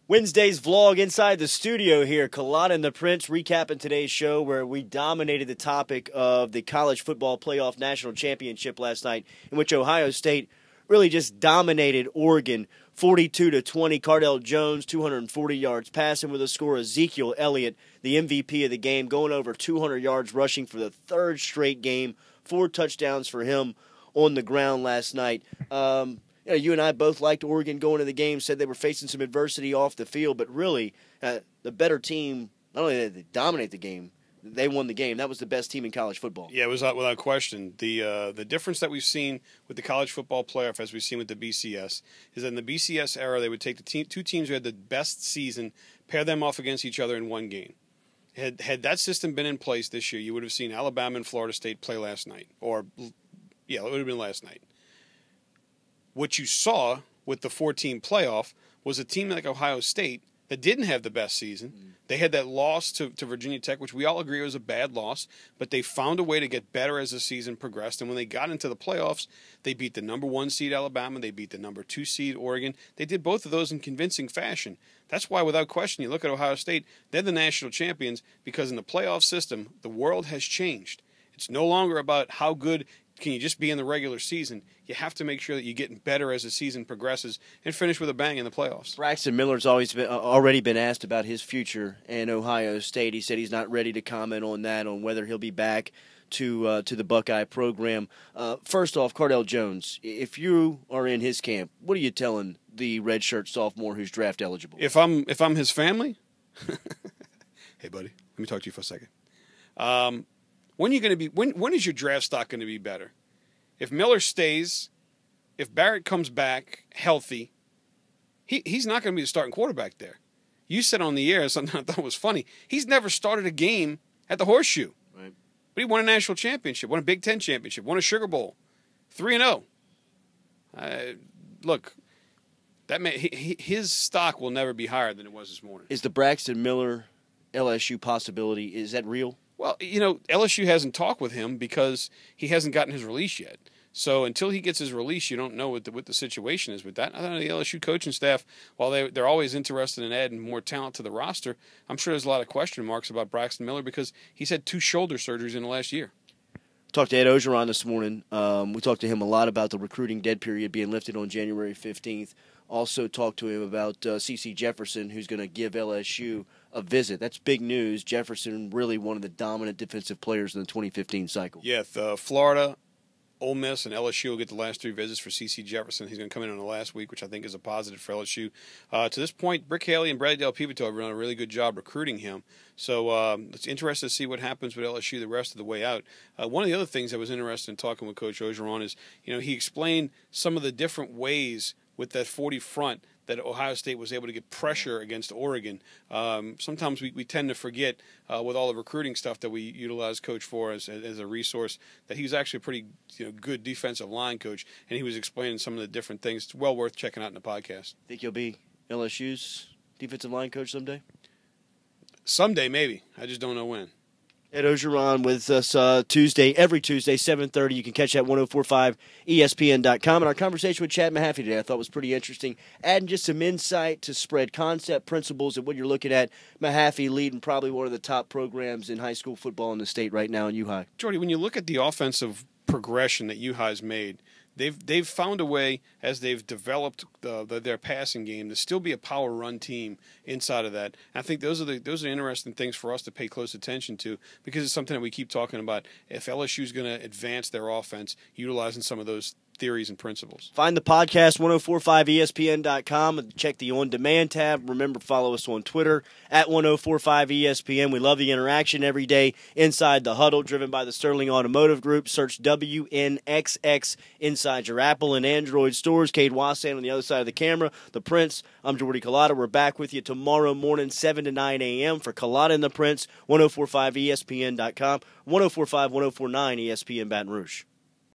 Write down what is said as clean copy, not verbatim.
Wednesday's vlog inside the studio here. Culotta The Prince recapping today's show where we dominated the topic of the college football playoff national championship last night, in which Ohio State really just dominated Oregon 42-20. Cardell Jones, 240 yards passing with a score. Ezekiel Elliott, the MVP of the game, going over 200 yards rushing for the third straight game. 4 touchdowns for him on the ground last night. You and I both liked Oregon going to the game, said they were facing some adversity off the field, but really the better team, not only did they dominate the game, they won the game. That was the best team in college football. Yeah, it was without question. The difference that we've seen with the college football playoff, as we've seen with the BCS, is that in the BCS era, they would take the two teams who had the best season, pair them off against each other in one game. Had that system been in place this year, you would have seen Alabama and Florida State play last night. It would have been last night. What you saw with the 4-team playoff was a team like Ohio State that didn't have the best season. They had that loss to Virginia Tech, which we all agree was a bad loss, but they found a way to get better as the season progressed. And when they got into the playoffs, they beat the number 1 seed Alabama. They beat the number 2 seed Oregon. They did both of those in convincing fashion. That's why, without question, you look at Ohio State, they're the national champions because in the playoff system, the world has changed. It's no longer about how good can you just be in the regular season. You have to make sure that you're getting better as the season progresses and finish with a bang in the playoffs. Braxton Miller's already been asked about his future in Ohio State. He said he's not ready to comment on that, on whether he'll be back to the Buckeye program. First off, Cardell Jones, if you are in his camp, what are you telling the redshirt sophomore who's draft eligible? If I'm his family, hey buddy, let me talk to you for a second. When is your draft stock going to be better? If Miller stays, if Barrett comes back healthy, he's not going to be the starting quarterback there. You said on the air something I thought was funny. He's never started a game at the Horseshoe. Right. But he won a national championship, won a Big Ten championship, won a Sugar Bowl, 3-0. Look, his stock will never be higher than it was this morning. Is the Braxton Miller LSU possibility, is that real? Well, LSU hasn't talked with him because he hasn't gotten his release yet. So until he gets his release, you don't know what the situation is with that. I know the LSU coaching staff, while they're always interested in adding more talent to the roster, I'm sure there's a lot of question marks about Braxton Miller because he's had 2 shoulder surgeries in the last year. Talked to Ed Ogeron this morning. We talked to him a lot about the recruiting dead period being lifted on January 15th. Also talked to him about C.C. Jefferson, who's going to give LSU a visit. That's big news. Jefferson, really one of the dominant defensive players in the 2015 cycle. Yeah, Florida, Ole Miss, and LSU will get the last 3 visits for C.C. Jefferson. He's going to come in on the last week, which I think is a positive for LSU. To this point, Brick Haley and Bradley Del Pivito have done a really good job recruiting him. So it's interesting to see what happens with LSU the rest of the way out. One of the other things that was interesting in talking with Coach Ogeron is, he explained some of the different ways with that 40 front that Ohio State was able to get pressure against Oregon. Sometimes we tend to forget with all the recruiting stuff that we utilize Coach for as a resource that he's actually a pretty good defensive line coach, and he was explaining some of the different things. It's well worth checking out in the podcast. Think he'll be LSU's defensive line coach someday? Someday, maybe. I just don't know when. Ed Ogeron with us every Tuesday, 7:30. You can catch that at 1045ESPN.com. And our conversation with Chad Mahaffey today I thought was pretty interesting, adding just some insight to spread concept, principles, and what you're looking at. Mahaffey leading probably one of the top programs in high school football in the state right now in U-High. Jordy, when you look at the offensive progression that U-High's made, they've found a way as they've developed their passing game to still be a power run team inside of that. And I think those are interesting things for us to pay close attention to because it's something that we keep talking about. If LSU is going to advance their offense, utilizing some of those theories and principles. Find the podcast 1045ESPN.com and check the On Demand tab. Remember, follow us on Twitter at 1045ESPN. We love the interaction every day inside the huddle, driven by the Sterling Automotive Group. Search WNXX inside your Apple and Android stores. Cade Wassan on the other side of the camera. The Prince. I'm Jordy Culotta. We're back with you tomorrow morning, 7 to 9 a.m. for Culotta and the Prince, 1045ESPN.com, 1045, 1049 ESPN Baton Rouge.